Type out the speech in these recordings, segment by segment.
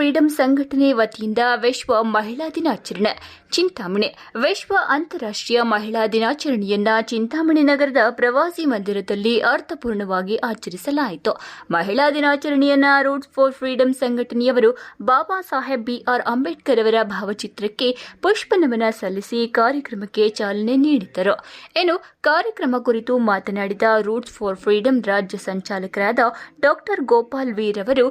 Freedom ಸಂಘಟನೆ ವತಿಯಿಂದ ವಿಶ್ವ ಮಹಿಳಾ ದಿನಾಚರಣೆ ಚಿಂತಾಮಣಿ. ವಿಶ್ವ ಅಂತಾರಾಷ್ಟ್ರೀಯ ಮಹಿಳಾ ದಿನಾಚರಣೆಯನ್ನ ಚಿಂತಾಮಣಿ ನಗರದ ಪ್ರವಾಸಿ ಮಂದಿರದಲ್ಲಿ ಅರ್ಥಪೂರ್ಣವಾಗಿ ಆಚರಿಸಲಾಯಿತು. ಮಹಿಳಾ ದಿನಾಚರಣೆಯನ್ನ ರೂಟ್ಸ್ ಫಾರ್ ಫ್ರೀಡಂ ಸಂಘಟನೆಯವರು ಬಾಬಾ ಸಾಹೇಬ್ ಬಿಆರ್ ಅಂಬೇಡ್ಕರ್ ಅವರ ಭಾವಚಿತ್ರಕ್ಕೆ ಪುಷ್ಪನಮನ ಸಲ್ಲಿಸಿ ಕಾರ್ಯಕ್ರಮಕ್ಕೆ ಚಾಲನೆ ನೀಡಿದರು. ಇನ್ನು ಕಾರ್ಯಕ್ರಮ ಕುರಿತು ಮಾತನಾಡಿದ ರೂಟ್ಸ್ ಫಾರ್ ಫ್ರೀಡಂ ರಾಜ್ಯ ಸಂಚಾಲಕರಾದ ಡಾಕ್ಟರ್ ಗೋಪಾಲ್ ವೀರ್ ಅವರು,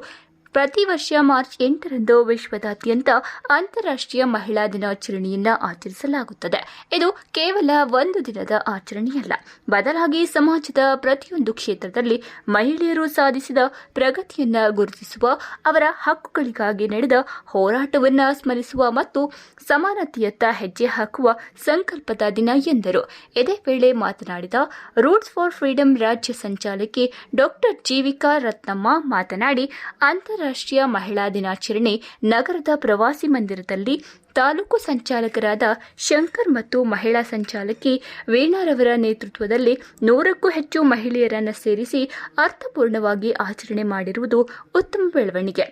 ಪ್ರತಿ ವರ್ಷ ಮಾರ್ಚ್ 8ರಂದು ವಿಶ್ವದಾದ್ಯಂತ ಅಂತಾರಾಷ್ಟ್ರೀಯ ಮಹಿಳಾ ದಿನಾಚರಣೆಯನ್ನು ಆಚರಿಸಲಾಗುತ್ತದೆ. ಇದು ಕೇವಲ ಒಂದು ದಿನದ ಆಚರಣೆಯಲ್ಲ, ಬದಲಾಗಿ ಸಮಾಜದ ಪ್ರತಿಯೊಂದು ಕ್ಷೇತ್ರದಲ್ಲಿ ಮಹಿಳೆಯರು ಸಾಧಿಸಿದ ಪ್ರಗತಿಯನ್ನು ಗುರುತಿಸುವ, ಅವರ ಹಕ್ಕುಗಳಿಗಾಗಿ ನಡೆದ ಹೋರಾಟವನ್ನು ಸ್ಮರಿಸುವ ಮತ್ತು ಸಮಾನತೆಯತ್ತ ಹೆಜ್ಜೆ ಹಾಕುವ ಸಂಕಲ್ಪದ ದಿನ ಎಂದರು. ಇದೇ ವೇಳೆ ಮಾತನಾಡಿದ ರೂಟ್ಸ್ ಫಾರ್ ಫ್ರೀಡಂ ರಾಜ್ಯ ಸಂಚಾಲಕಿ ಡಾಕ್ಟರ್ ಜೀವಿಕಾ ರತ್ನಮ್ಮ ಮಾತನಾಡಿ, ಅಂತಾರಾಷ್ಟ್ರೀಯ ಮಹಿಳಾ ದಿನಾಚರಣೆ ನಗರದ ಪ್ರವಾಸಿ ಮಂದಿರದಲ್ಲಿ ತಾಲೂಕು ಸಂಚಾಲಕರಾದ ಶಂಕರ್ ಮತ್ತು ಮಹಿಳಾ ಸಂಚಾಲಕಿ ವೀಣಾರವರ ನೇತೃತ್ವದಲ್ಲಿ 100ಕ್ಕೂ ಹೆಚ್ಚು ಮಹಿಳೆಯರನ್ನು ಸೇರಿಸಿ ಅರ್ಥಪೂರ್ಣವಾಗಿ ಆಚರಣೆ ಮಾಡಿರುವುದು ಉತ್ತಮ ಬೆಳವಣಿಗೆ.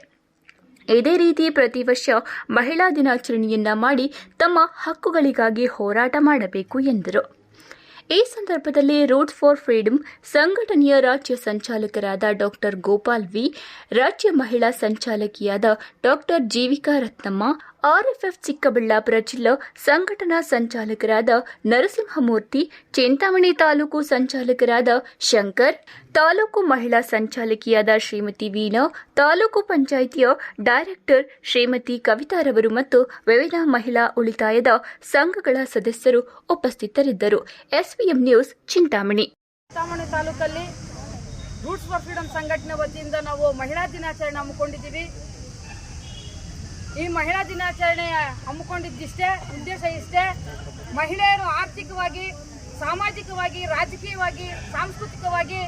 ಇದೇ ರೀತಿ ಪ್ರತಿ ವರ್ಷ ಮಹಿಳಾ ದಿನಾಚರಣೆಯನ್ನ ಮಾಡಿ ತಮ್ಮ ಹಕ್ಕುಗಳಿಗಾಗಿ ಹೋರಾಟ ಮಾಡಬೇಕು ಎಂದರು. ಈ ಸಂದರ್ಭದಲ್ಲಿ ರೂಟ್ಸ್ ಫಾರ್ ಫ್ರೀಡಂ ಸಂಘಟನೆಯ ರಾಜ್ಯ ಸಂಚಾಲಕರಾದ ಡಾಕ್ಟರ್ ಗೋಪಾಲ್ ವಿ, ರಾಜ್ಯ ಮಹಿಳಾ ಸಂಚಾಲಕಿಯಾದ ಡಾಕ್ಟರ್ ಜೀವಿಕಾ ರತ್ನಮ್ಮ, ಆರ್ಎಫ್ಎಫ್ ಚಿಕ್ಕಬಳ್ಳಾಪುರ ಜಿಲ್ಲಾ ಸಂಘಟನಾ ಸಂಚಾಲಕರಾದ ನರಸಿಂಹಮೂರ್ತಿ, ಚಿಂತಾಮಣಿ ತಾಲೂಕು ಸಂಚಾಲಕರಾದ ಶಂಕರ್, ತಾಲೂಕು ಮಹಿಳಾ ಸಂಚಾಲಕಿಯಾದ ಶ್ರೀಮತಿ ವೀಣಾ, ತಾಲೂಕು ಪಂಚಾಯಿತಿಯ ಡೈರೆಕ್ಟರ್ ಶ್ರೀಮತಿ ಕವಿತಾರವರು ಮತ್ತು ವಿವಿಧ ಮಹಿಳಾ ಉಳಿತಾಯದ ಸಂಘಗಳ ಸದಸ್ಯರು ಉಪಸ್ಥಿತರಿದ್ದರು. SVM news Chintamani. ಚಿಂತಾಮಣಿ ತಾಲೂಕಲ್ಲಿ ರೂಟ್ಸ್ ಫಾರ್ ಫ್ರೀಡಂ ಸಂಘಟನೆ ವತಿಯಿಂದ ನಾವು ಮಹಿಳಾ ದಿನಾಚರಣೆ ಹಮ್ಮಿಕೊಂಡಿದ್ದೀವಿ. ಈ ಮಹಿಳಾ ದಿನಾಚರಣೆ ಹಮ್ಮಿಕೊಂಡಿದ್ದಿಷ್ಟೇ, ಉದ್ದೇಶ ಇಷ್ಟೇ: ಮಹಿಳೆಯರು ಆರ್ಥಿಕವಾಗಿ, ಸಾಮಾಜಿಕವಾಗಿ, ರಾಜಕೀಯವಾಗಿ, ಸಾಂಸ್ಕೃತಿಕವಾಗಿ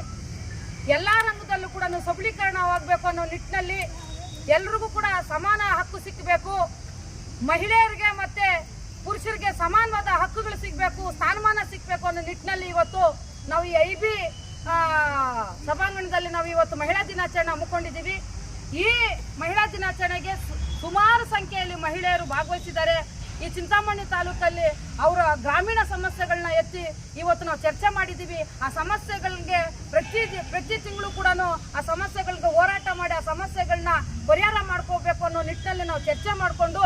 ಎಲ್ಲ ರಂಗದಲ್ಲೂ ಕೂಡ ಸಬಲೀಕರಣವಾಗಬೇಕು ಅನ್ನೋ ನಿಟ್ಟಿನಲ್ಲಿ ಎಲ್ರಿಗೂ ಕೂಡ ಸಮಾನ ಹಕ್ಕು ಸಿಕ್ಕಬೇಕು, ಮಹಿಳೆಯರಿಗೆ ಮತ್ತೆ ಪುರುಷರಿಗೆ ಸಮಾನವಾದ ಹಕ್ಕುಗಳು ಸಿಗಬೇಕು, ಸ್ಥಾನಮಾನ ಸಿಗಬೇಕು ಅನ್ನೋ ನಿಟ್ಟಿನಲ್ಲಿ ಇವತ್ತು ನಾವು ಈ IB ಸಭಾಂಗಣದಲ್ಲಿ ನಾವು ಇವತ್ತು ಮಹಿಳಾ ದಿನಾಚರಣೆ ಹಮ್ಮಿಕೊಂಡಿದ್ದೀವಿ. ಈ ಮಹಿಳಾ ದಿನಾಚರಣೆಗೆ ಸುಮಾರು ಸಂಖ್ಯೆಯಲ್ಲಿ ಮಹಿಳೆಯರು ಭಾಗವಹಿಸಿದ್ದಾರೆ. ಈ ಚಿಂತಾಮಣಿ ತಾಲೂಕಲ್ಲಿ ಅವರ ಗ್ರಾಮೀಣ ಸಮಸ್ಯೆಗಳನ್ನ ಎತ್ತಿ ಇವತ್ತು ನಾವು ಚರ್ಚೆ ಮಾಡಿದ್ದೀವಿ. ಆ ಸಮಸ್ಯೆಗಳಿಗೆ ಪ್ರತಿ ತಿಂಗಳು ಕೂಡ ಆ ಸಮಸ್ಯೆಗಳಿಗೆ ಹೋರಾಟ ಮಾಡಿ ಆ ಸಮಸ್ಯೆಗಳನ್ನ ಪರಿಹಾರ ಮಾಡ್ಕೋಬೇಕು ಅನ್ನೋ ನಿಟ್ಟಿನಲ್ಲಿ ನಾವು ಚರ್ಚೆ ಮಾಡಿಕೊಂಡು,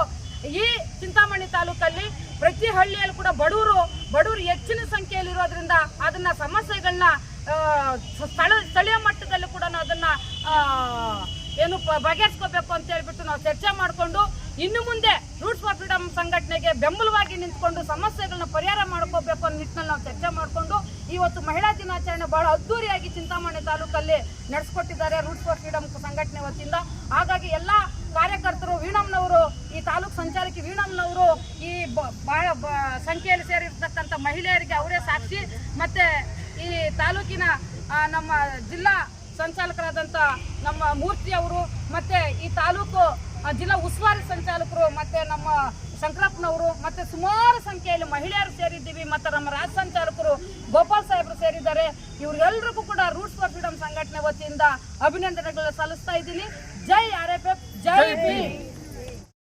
ಈ ಚಿಂತಾಮಣಿ ತಾಲೂಕಲ್ಲಿ ಪ್ರತಿ ಹಳ್ಳಿಯಲ್ಲಿ ಕೂಡ ಬಡವರು ಹೆಚ್ಚಿನ ಸಂಖ್ಯೆಯಲ್ಲಿ ಇರೋದ್ರಿಂದ ಅದನ್ನ ಸಮಸ್ಯೆಗಳನ್ನ ಸ್ಥಳೀಯ ಮಟ್ಟದಲ್ಲೂ ಕೂಡ ಅದನ್ನ ಬಗೆಹರಿಸ್ಕೋಬೇಕು ಅಂತ ಹೇಳ್ಬಿಟ್ಟು ನಾವು ಚರ್ಚೆ ಮಾಡಿಕೊಂಡು, ಇನ್ನು ಮುಂದೆ ರೂಟ್ಸ್ ಫಾರ್ ಫ್ರೀಡಂ ಸಂಘಟನೆಗೆ ಬೆಂಬಲವಾಗಿ ನಿಂತ್ಕೊಂಡು ಸಮಸ್ಯೆಗಳನ್ನ ಪರಿಹಾರ ಮಾಡ್ಕೋಬೇಕು ಅನ್ನೋ ನಿಟ್ಟಿನಲ್ಲಿ ನಾವು ಚರ್ಚೆ ಮಾಡಿಕೊಂಡು ಇವತ್ತು ಮಹಿಳಾ ದಿನಾಚರಣೆ ಬಹಳ ಅದ್ದೂರಿಯಾಗಿ ಚಿಂತಾಮಣಿ ತಾಲೂಕಲ್ಲಿ ನಡೆಸ್ಕೊಟ್ಟಿದ್ದಾರೆ ರೂಟ್ಸ್ ಫಾರ್ ಫ್ರೀಡಂ ಸಂಘಟನೆ ವತಿಯಿಂದ. ಹಾಗಾಗಿ ಎಲ್ಲ ಕಾರ್ಯಕರ್ತರು, ವೀಣಮ್ಮನವರು, ಈ ತಾಲೂಕು ಸಂಚಾಲಕಿ ವೀಣಮ್ಮನವರು, ಈ ಬಹಳ ಸಂಖ್ಯೆಯಲ್ಲಿ ಸೇರಿರ್ತಕ್ಕಂಥ ಮಹಿಳೆಯರಿಗೆ ಅವರೇ ಸಾಕ್ಷಿ. ಮತ್ತೆ ಈ ತಾಲೂಕಿನ ನಮ್ಮ ಜಿಲ್ಲಾ ಸಂಚಾಲಕರಾದಂಥ ನಮ್ಮ ಮೂರ್ತಿ ಅವರು, ಮತ್ತೆ ಈ ತಾಲೂಕು ಜಿಲ್ಲಾ ಉಸ್ತುವಾರಿ ಸಂಚಾಲಕರು, ಮತ್ತೆ ನಮ್ಮ ಶಂಕರಪ್ಪನವರು, ಮತ್ತೆ ಸುಮಾರು ಸಂಖ್ಯೆಯಲ್ಲಿ ಮಹಿಳೆಯರು ಸೇರಿದ್ದೀವಿ. ಮತ್ತೆ ನಮ್ಮ ರಾಜ್ಯ ಸಂಚಾಲಕರು ಗೋಪಾಲ್ ಸಾಹೇಬರು ಸೇರಿದ್ದಾರೆ. ಇವರೆಲ್ಲರಿಗೂ ಕೂಡ ರೂಟ್ಸ್ ಫಾರ್ ಫ್ರೀಡಂ ಸಂಘಟನೆ ವತಿಯಿಂದ ಅಭಿನಂದನೆಗಳನ್ನು ಸಲ್ಲಿಸ್ತಾ ಇದ್ದೀನಿ. ಜೈ RFF, ಜೈ ಭೀಮ್.